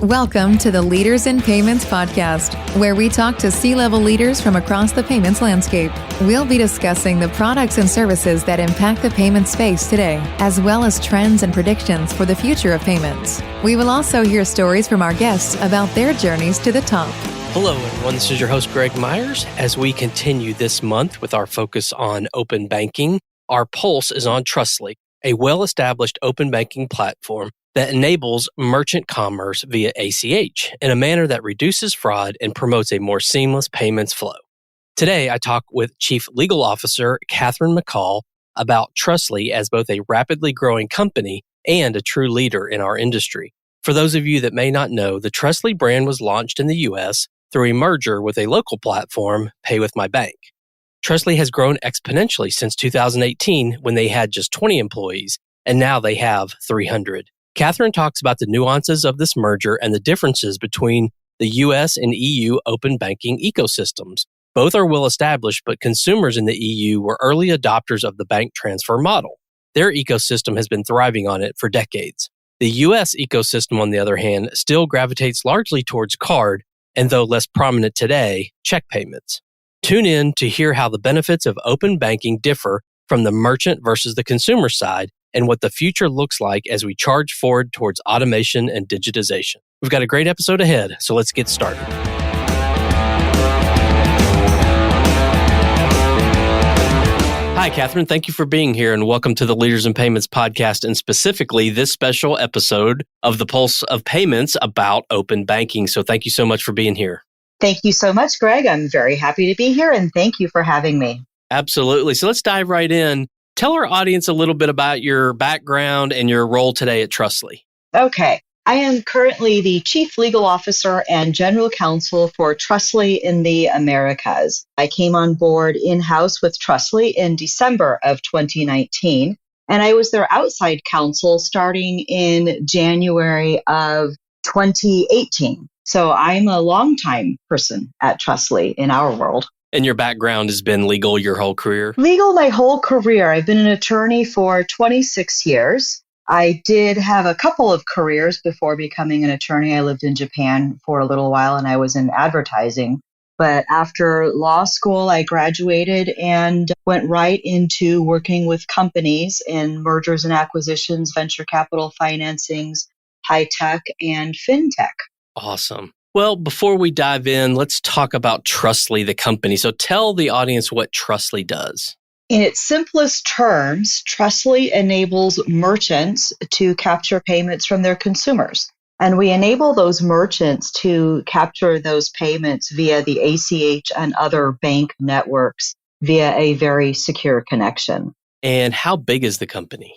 Welcome to the Leaders in Payments podcast, where we talk to C-level leaders from across the payments landscape. We'll be discussing the products and services that impact the payment space today, as well as trends and predictions for the future of payments. We will also hear stories from our guests about their journeys to the top. Hello, everyone. This is your host, Greg Myers. As we continue this month with our focus on open banking, our pulse is on Trustly, a well-established open banking platform that enables merchant commerce via ACH in a manner that reduces fraud and promotes a more seamless payments flow. Today, I talk with Chief Legal Officer Kathryn McCall about Trustly as both a rapidly growing company and a true leader in our industry. For those of you that may not know, the Trustly brand was launched in the U.S. through a merger with a local platform, Pay with My Bank. Trustly has grown exponentially since 2018 when they had just 20 employees, and now they have 300. Kathryn talks about the nuances of this merger and the differences between the U.S. and EU open banking ecosystems. Both are well established, but consumers in the EU were early adopters of the bank transfer model. Their ecosystem has been thriving on it for decades. The U.S. ecosystem, on the other hand, still gravitates largely towards card, and though less prominent today, check payments. Tune in to hear how the benefits of open banking differ from the merchant versus the consumer side, and what the future looks like as we charge forward towards automation and digitization. We've got a great episode ahead, so let's get started. Hi, Kathryn. Thank you for being here, and welcome to the Leaders in Payments podcast, and specifically this special episode of the Pulse of Payments about open banking. So thank you so much for being here. Thank you so much, Greg. I'm very happy to be here, and thank you for having me. Absolutely. So let's dive right in. Tell our audience a little bit about your background and your role today at Trustly. Okay. I am currently the Chief Legal Officer and General Counsel for Trustly in the Americas. I came on board in-house with Trustly in December of 2019, and I was their outside counsel starting in January of 2018. So I'm a longtime person at Trustly in our world. And your background has been legal your whole career? Legal my whole career. I've been an attorney for 26 years. I did have a couple of careers before becoming an attorney. I lived in Japan for a little while and I was in advertising. But after law school, I graduated and went right into working with companies in mergers and acquisitions, venture capital financings, high tech, and fintech. Awesome. Well, before we dive in, let's talk about Trustly, the company. So tell the audience what Trustly does. In its simplest terms, Trustly enables merchants to capture payments from their consumers. And we enable those merchants to capture those payments via the ACH and other bank networks via a very secure connection. And how big is the company?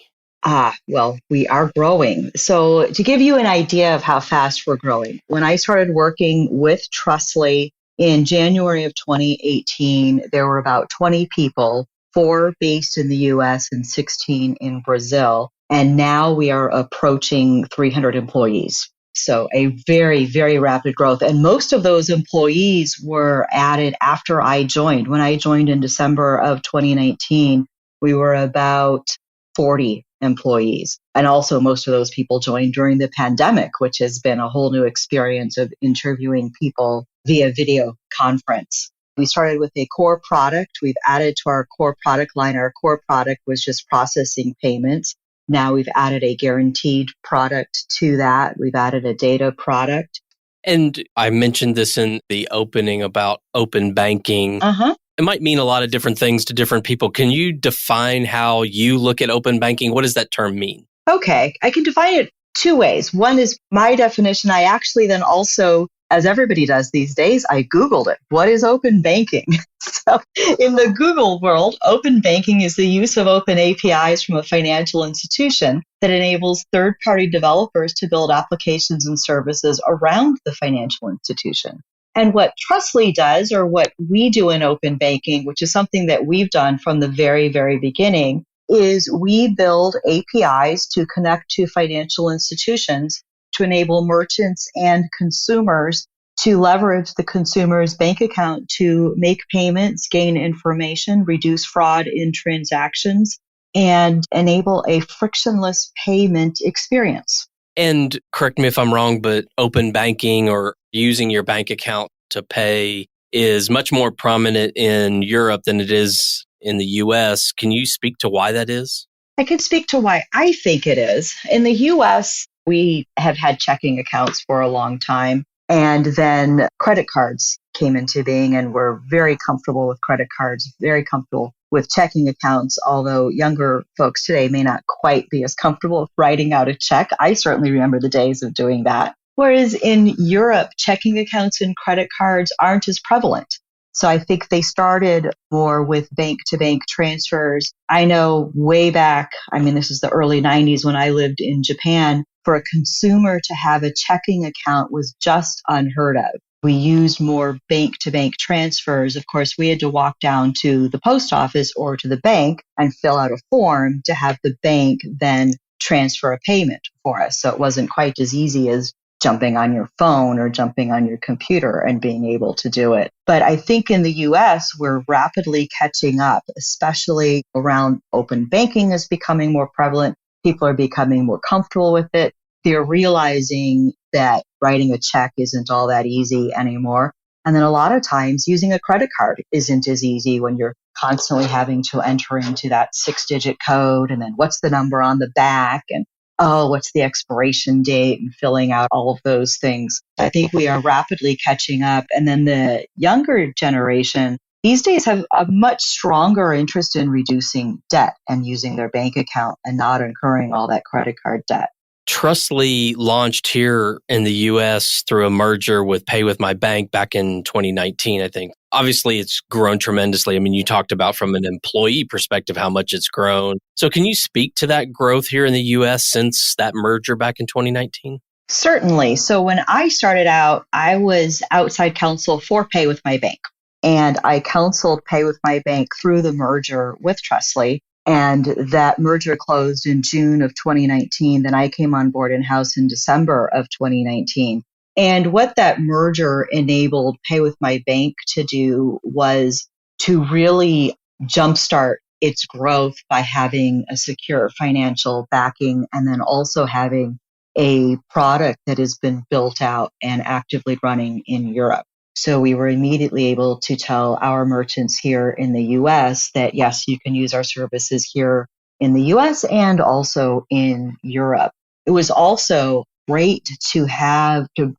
Well, we are growing. So to give you an idea of how fast we're growing, when I started working with Trustly in January of 2018, there were about 20 people, 4 based in the US and 16 in Brazil. And now we are approaching 300 employees. So a very, very rapid growth. And most of those employees were added after I joined. When I joined in December of 2019, we were about 40 employees. And also most of those people joined during the pandemic, which has been a whole new experience of interviewing people via video conference. We started with a core product. We've added to our core product line. Our core product was just processing payments. Now we've added a guaranteed product to that. We've added a data product. And I mentioned this in the opening about open banking. It might mean a lot of different things to different people. Can you define how you look at open banking? What does that term mean? Okay, I can define it 2 ways. One is my definition. I actually then also, as everybody does these days, I Googled it. What is open banking? So in the Google world, open banking is the use of open APIs from a financial institution that enables third-party developers to build applications and services around the financial institution. And what Trustly does, or what we do in open banking, which is something that we've done from the very, very beginning, is we build APIs to connect to financial institutions to enable merchants and consumers to leverage the consumer's bank account to make payments, gain information, reduce fraud in transactions, and enable a frictionless payment experience. And correct me if I'm wrong, but open banking or using your bank account to pay is much more prominent in Europe than it is in the US. Can you speak to why that is? I can speak to why I think it is. In the US, we have had checking accounts for a long time. And then credit cards came into being, and we're very comfortable with credit cards, very comfortable with checking accounts, although younger folks today may not quite be as comfortable with writing out a check. I certainly remember the days of doing that. Whereas in Europe, checking accounts and credit cards aren't as prevalent. So I think they started more with bank to bank transfers. I know way back, this is the early 90s when I lived in Japan, for a consumer to have a checking account was just unheard of. We used more bank to bank transfers. Of course, we had to walk down to the post office or to the bank and fill out a form to have the bank then transfer a payment for us. So it wasn't quite as easy as jumping on your phone or jumping on your computer and being able to do it. But I think in the US, we're rapidly catching up, especially around open banking is becoming more prevalent. People are becoming more comfortable with it. They're realizing that writing a check isn't all that easy anymore. And then a lot of times using a credit card isn't as easy when you're constantly having to enter into that 6-digit code and then what's the number on the back and what's the expiration date and filling out all of those things. I think we are rapidly catching up. And then the younger generation these days have a much stronger interest in reducing debt and using their bank account and not incurring all that credit card debt. Trustly launched here in the US through a merger with Pay with My Bank back in 2019, I think. Obviously, it's grown tremendously. You talked about from an employee perspective how much it's grown. So can you speak to that growth here in the US since that merger back in 2019? Certainly. So when I started out, I was outside counsel for Pay with My Bank. And I counseled Pay with My Bank through the merger with Trustly. And that merger closed in June of 2019. Then I came on board in-house in December of 2019. And what that merger enabled Pay with My Bank to do was to really jumpstart its growth by having a secure financial backing and then also having a product that has been built out and actively running in Europe. So we were immediately able to tell our merchants here in the US that, yes, you can use our services here in the US and also in Europe. It was also great to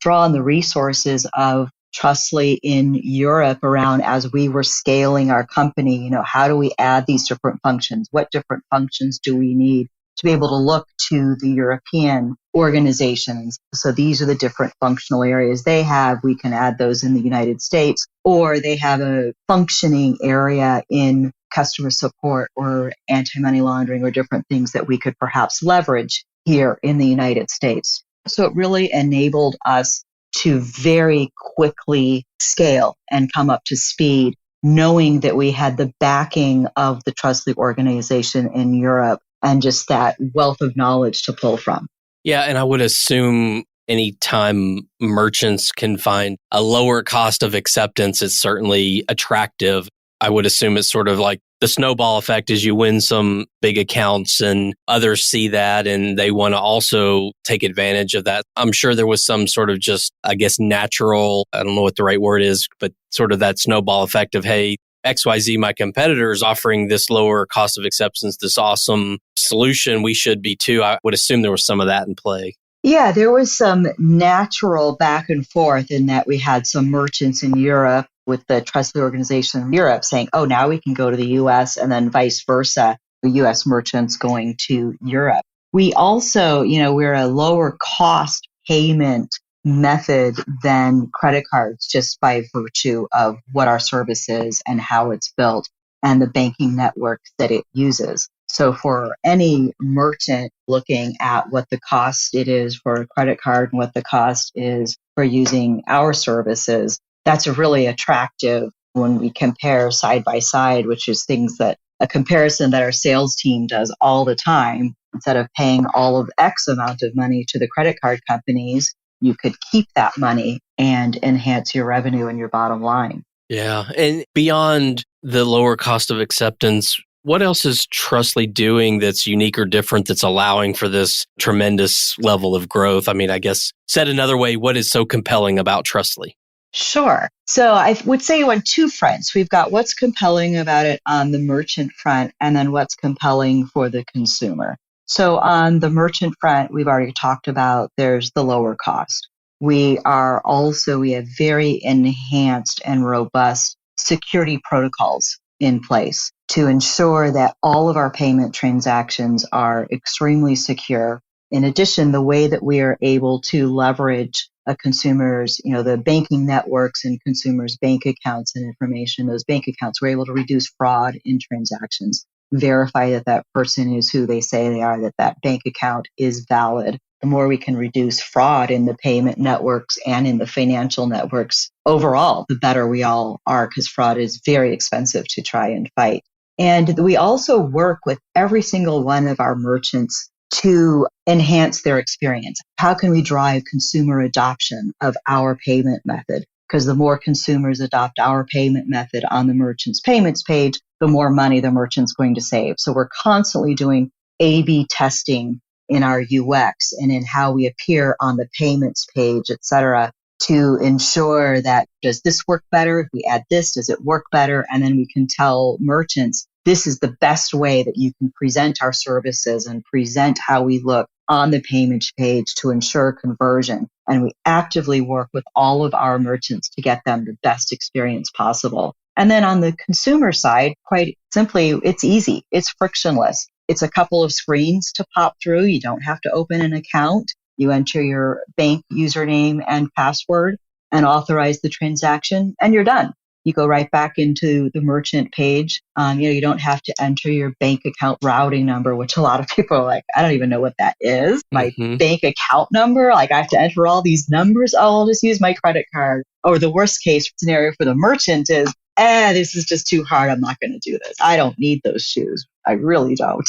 draw on the resources of Trustly in Europe around as we were scaling our company, how do we add these different functions? What different functions do we need to be able to look to the European organizations? So these are the different functional areas they have. We can add those in the United States, or they have a functioning area in customer support or anti-money laundering or different things that we could perhaps leverage here in the United States. So it really enabled us to very quickly scale and come up to speed, knowing that we had the backing of the Trustly organization in Europe and just that wealth of knowledge to pull from. Yeah, and I would assume anytime merchants can find a lower cost of acceptance, it's certainly attractive. I would assume it's sort of like the snowball effect as you win some big accounts and others see that and they want to also take advantage of that. I'm sure there was some sort of just, natural, I don't know what the right word is, but sort of that snowball effect of, hey, XYZ, my competitor, is offering this lower cost of acceptance, this awesome solution. We should be too. I would assume there was some of that in play. Yeah, there was some natural back and forth in that we had some merchants in Europe with the Trustly organization in Europe saying, oh, now we can go to the US, and then vice versa, the US merchants going to Europe. We also, we're a lower cost payment method than credit cards just by virtue of what our service is and how it's built and the banking network that it uses. So for any merchant looking at what the cost it is for a credit card and what the cost is for using our services, that's really attractive when we compare side by side, which is a comparison that our sales team does all the time. Instead of paying all of X amount of money to the credit card companies, you could keep that money and enhance your revenue and your bottom line. Yeah. And beyond the lower cost of acceptance, What else is Trustly doing that's unique or different that's allowing for this tremendous level of growth? I mean, I guess said another way, what is so compelling about Trustly? Sure. So I would say on two fronts. We've got what's compelling about it on the merchant front, and then what's compelling for the consumer. So on the merchant front, we've already talked about there's the lower cost. We have very enhanced and robust security protocols in place to ensure that all of our payment transactions are extremely secure. In addition, the way that we are able to leverage a consumer's, the banking networks and consumers' bank accounts and information, those bank accounts, we're able to reduce fraud in transactions, verify that that person is who they say they are, that that bank account is valid. The more we can reduce fraud in the payment networks and in the financial networks overall, the better we all are, because fraud is very expensive to try and fight. And we also work with every single one of our merchants to enhance their experience. How can we drive consumer adoption of our payment method? Because the more consumers adopt our payment method on the merchant's payments page, the more money the merchant's going to save. So we're constantly doing A/B testing in our UX and in how we appear on the payments page, et cetera, to ensure that does this work better? If we add this, does it work better? And then we can tell merchants, this is the best way that you can present our services and present how we look on the payment page to ensure conversion. And we actively work with all of our merchants to get them the best experience possible. And then on the consumer side, quite simply, it's easy. It's frictionless. It's a couple of screens to pop through. You don't have to open an account. You enter your bank username and password and authorize the transaction, and you're done. You go right back into the merchant page. You don't have to enter your bank account routing number, which a lot of people are like, I don't even know what that is. My bank account number, like I have to enter all these numbers. Oh, I'll just use my credit card. Or the worst case scenario for the merchant is, this is just too hard. I'm not going to do this. I don't need those shoes. I really don't.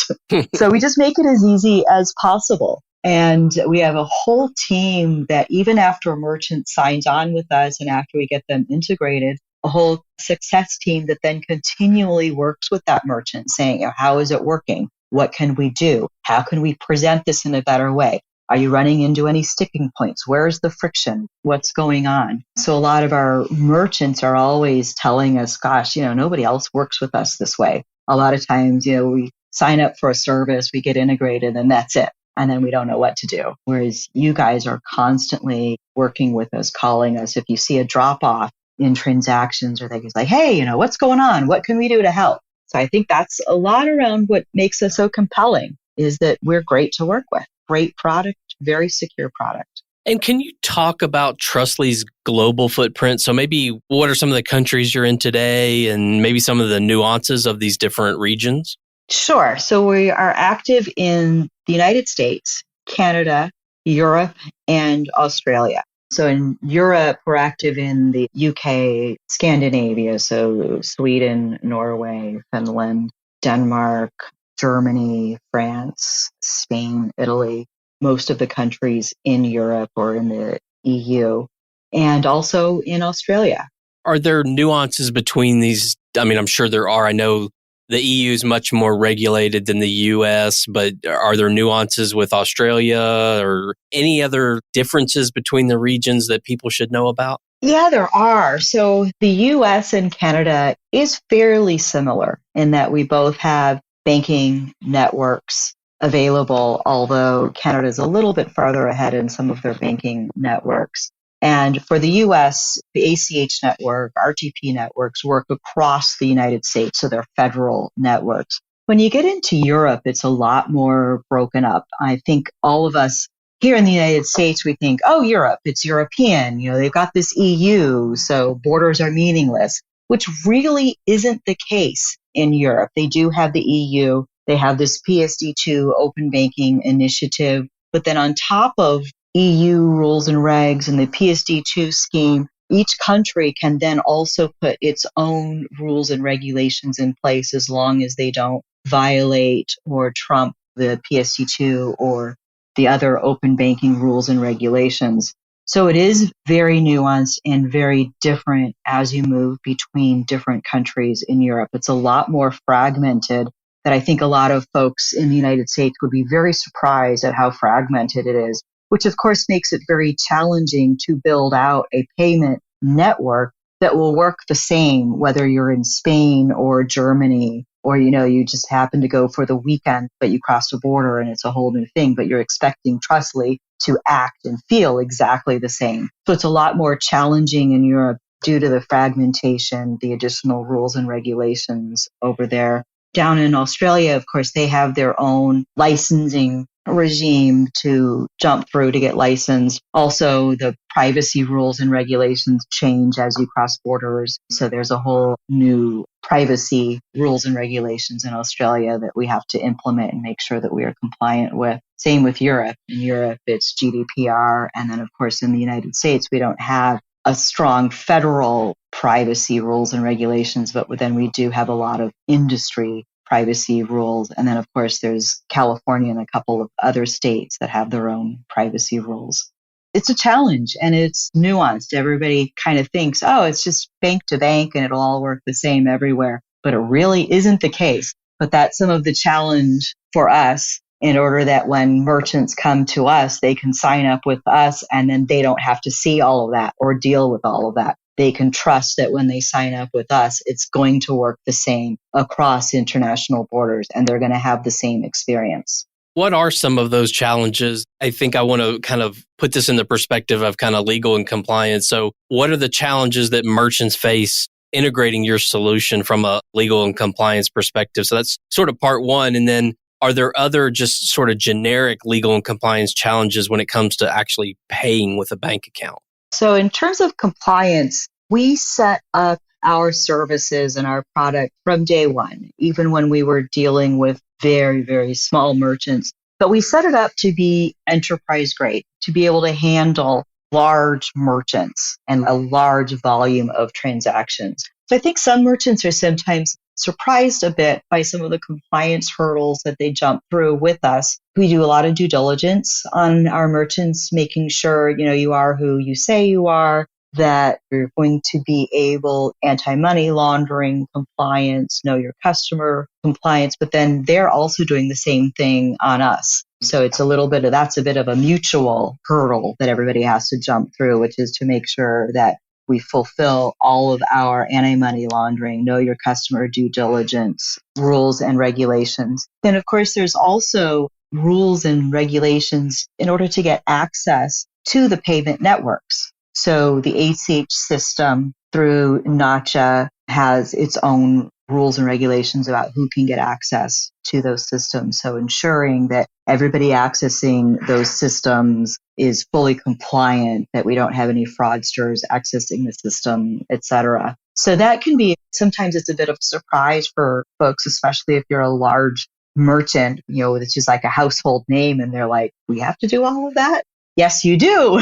So we just make it as easy as possible. And we have a whole team that even after a merchant signs on with us and after we get them integrated, a whole success team that then continually works with that merchant saying, how is it working? What can we do? How can we present this in a better way? Are you running into any sticking points? Where's the friction? What's going on? So a lot of our merchants are always telling us, gosh, nobody else works with us this way. A lot of times, we sign up for a service, we get integrated, and that's it. And then we don't know what to do. Whereas you guys are constantly working with us, calling us. If you see a drop off in transactions or things like, hey, what's going on? What can we do to help? So I think that's a lot around what makes us so compelling is that we're great to work with. Great product, very secure product. And can you talk about Trustly's global footprint? So maybe what are some of the countries you're in today and maybe some of the nuances of these different regions? Sure. So we are active in the United States, Canada, Europe, and Australia. So in Europe, we're active in the UK, Scandinavia, so Sweden, Norway, Finland, Denmark, Germany, France, Spain, Italy, most of the countries in Europe or in the EU, and also in Australia. Are there nuances between these? I mean, I'm sure there are. I know the EU is much more regulated than the US, but are there nuances with Australia or any other differences between the regions that people should know about? Yeah, there are. So the US and Canada is fairly similar in that we both have banking networks available, although Canada is a little bit farther ahead in some of their banking networks. And for the US, the ACH network, RTP networks work across the United States, so they're federal networks. When you get into Europe, it's a lot more broken up. I think all of us here in the United States, we think, oh, Europe, it's European. They've got this EU, so borders are meaningless, which really isn't the case in Europe. They do have the EU. They have this PSD2 open banking initiative. But then on top of EU rules and regs and the PSD2 scheme, each country can then also put its own rules and regulations in place as long as they don't violate or trump the PSD2 or the other open banking rules and regulations. So it is very nuanced and very different as you move between different countries in Europe. It's a lot more fragmented that I think a lot of folks in the United States would be very surprised at how fragmented it is, which of course makes it very challenging to build out a payment network that will work the same, whether you're in Spain or Germany, or, you just happen to go for the weekend, but you cross the border and it's a whole new thing, but you're expecting Trustly to act and feel exactly the same. So it's a lot more challenging in Europe due to the fragmentation, the additional rules and regulations over there. Down in Australia, of course, they have their own licensing regime to jump through to get licensed. Also, the privacy rules and regulations change as you cross borders. So there's a whole new privacy rules and regulations in Australia that we have to implement and make sure that we are compliant with. Same with Europe. In Europe, it's GDPR. And then, of course, in the United States, we don't have a strong federal privacy rules and regulations, but then we do have a lot of industry privacy rules. And then, of course, there's California and a couple of other states that have their own privacy rules. It's a challenge and it's nuanced. Everybody kind of thinks, oh, it's just bank to bank and it'll all work the same everywhere. But it really isn't the case. But that's some of the challenge for us, in order that when merchants come to us, they can sign up with us and then they don't have to see all of that or deal with all of that. They can trust that when they sign up with us, it's going to work the same across international borders and they're going to have the same experience. What are some of those challenges? I think I want to kind of put this in the perspective of kind of legal and compliance. So what are the challenges that merchants face integrating your solution from a legal and compliance perspective? So that's sort of part one. And then are there other just sort of generic legal and compliance challenges when it comes to actually paying with a bank account? So in terms of compliance, we set up our services and our product from day one, even when we were dealing with very, very small merchants. But we set it up to be enterprise grade, to be able to handle large merchants and a large volume of transactions. So I think some merchants are sometimes surprised a bit by some of the compliance hurdles that they jump through with us. We do a lot of due diligence on our merchants, making sure, you are who you say you are, that you're going to be able, anti-money laundering compliance, know your customer compliance, but then they're also doing the same thing on us. So it's that's a bit of a mutual hurdle that everybody has to jump through, which is to make sure that we fulfill all of our anti-money laundering, know your customer due diligence rules and regulations. Then, of course, there's also rules and regulations in order to get access to the payment networks. So the ACH system through NACHA has its own rules and regulations about who can get access to those systems. So ensuring that everybody accessing those systems is fully compliant, that we don't have any fraudsters accessing the system, et cetera. So that can be, sometimes it's a bit of a surprise for folks, especially if you're a large merchant, it's just like a household name and they're like, we have to do all of that? Yes, you do.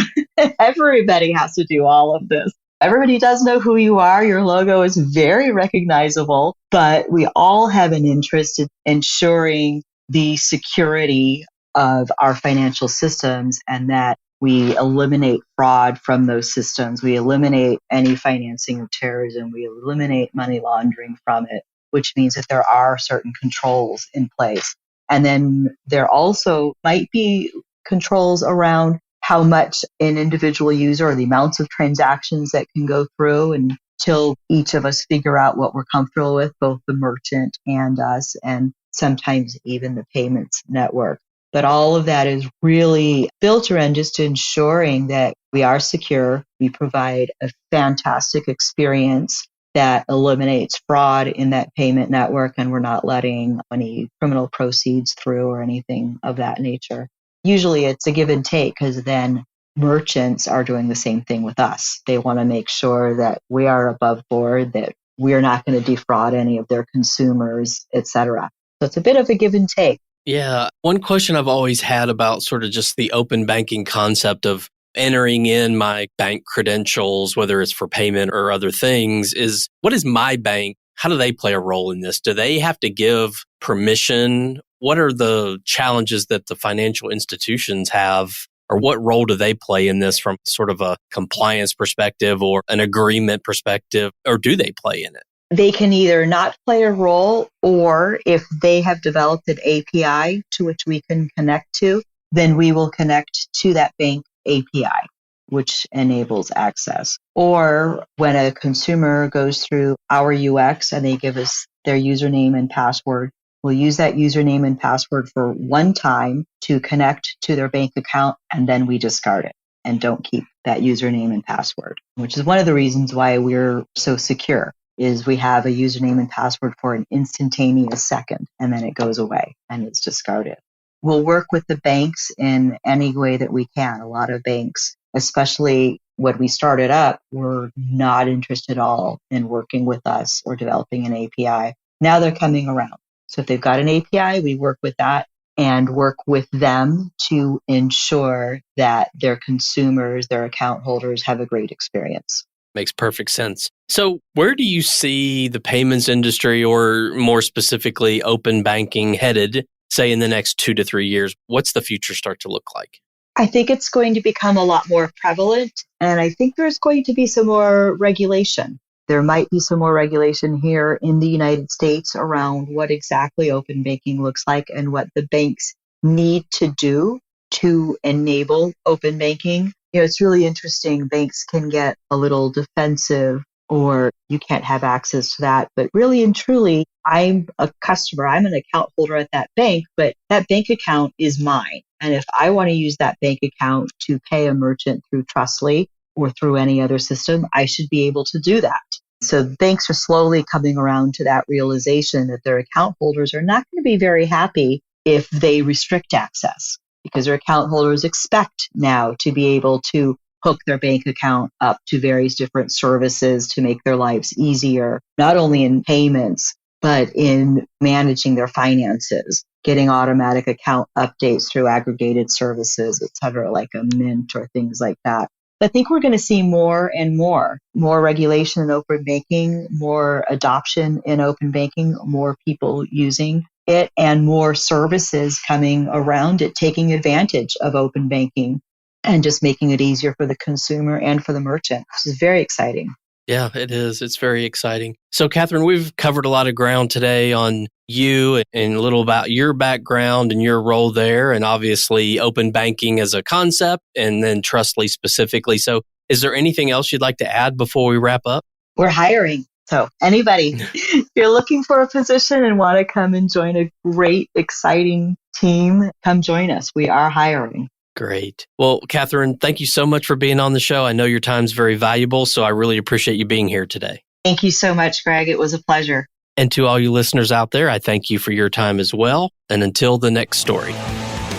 Everybody has to do all of this. Everybody does know who you are. Your logo is very recognizable, but we all have an interest in ensuring the security of our financial systems and that we eliminate fraud from those systems. We eliminate any financing of terrorism. We eliminate money laundering from it, which means that there are certain controls in place. And then there also might be controls around how much an individual user or the amounts of transactions that can go through until each of us figure out what we're comfortable with, both the merchant and us, and sometimes even the payments network. But all of that is really built around just ensuring that we are secure. We provide a fantastic experience that eliminates fraud in that payment network, and we're not letting any criminal proceeds through or anything of that nature. Usually it's a give and take because then merchants are doing the same thing with us. They want to make sure that we are above board, that we are not going to defraud any of their consumers, et cetera. So it's a bit of a give and take. Yeah. One question I've always had about sort of just the open banking concept of entering in my bank credentials, whether it's for payment or other things, is what is my bank? How do they play a role in this? Do they have to give permission? What are the challenges that the financial institutions have, or what role do they play in this from sort of a compliance perspective or an agreement perspective, or do they play in it? they can either not play a role, or if they have developed an API to which we can connect to, then we will connect to that bank API, which enables access. Or when a consumer goes through our UX and they give us their username and password, we'll use that username and password for one time to connect to their bank account, and then we discard it and don't keep that username and password, which is one of the reasons why we're so secure, is we have a username and password for an instantaneous second, and then it goes away and it's discarded. We'll work with the banks in any way that we can. A lot of banks, especially when we started up, were not interested at all in working with us or developing an API. Now they're coming around. So if they've got an API, we work with that and work with them to ensure that their consumers, their account holders have a great experience. Makes perfect sense. So where do you see the payments industry, or more specifically open banking, headed, say, in the next 2 to 3 years? What's the future start to look like? I think it's going to become a lot more prevalent, and I think there's going to be some more regulation. There might be some more regulation here in the United States around what exactly open banking looks like and what the banks need to do to enable open banking. It's really interesting. Banks can get a little defensive, or you can't have access to that. But really and truly, I'm a customer. I'm an account holder at that bank, but that bank account is mine. And if I want to use that bank account to pay a merchant through Trustly or through any other system, I should be able to do that. So banks are slowly coming around to that realization that their account holders are not going to be very happy if they restrict access, because their account holders expect now to be able to hook their bank account up to various different services to make their lives easier, not only in payments, but in managing their finances, getting automatic account updates through aggregated services, et cetera, like a Mint or things like that. I think we're going to see more and more regulation in open banking, more adoption in open banking, more people using it, and more services coming around it, taking advantage of open banking and just making it easier for the consumer and for the merchant, which is very exciting. Yeah, it is. It's very exciting. So, Kathryn, we've covered a lot of ground today on you and a little about your background and your role there, and obviously open banking as a concept, and then Trustly specifically. So is there anything else you'd like to add before we wrap up? We're hiring. So anybody, if you're looking for a position and want to come and join a great, exciting team, come join us. We are hiring. Great. Well, Kathryn, thank you so much for being on the show. I know your time's very valuable, so I really appreciate you being here today. Thank you so much, Greg. It was a pleasure. And to all you listeners out there, I thank you for your time as well. And until the next story.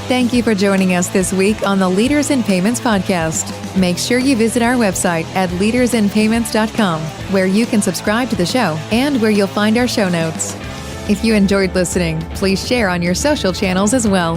Thank you for joining us this week on the Leaders in Payments podcast. Make sure you visit our website at leadersinpayments.com, where you can subscribe to the show and where you'll find our show notes. If you enjoyed listening, please share on your social channels as well.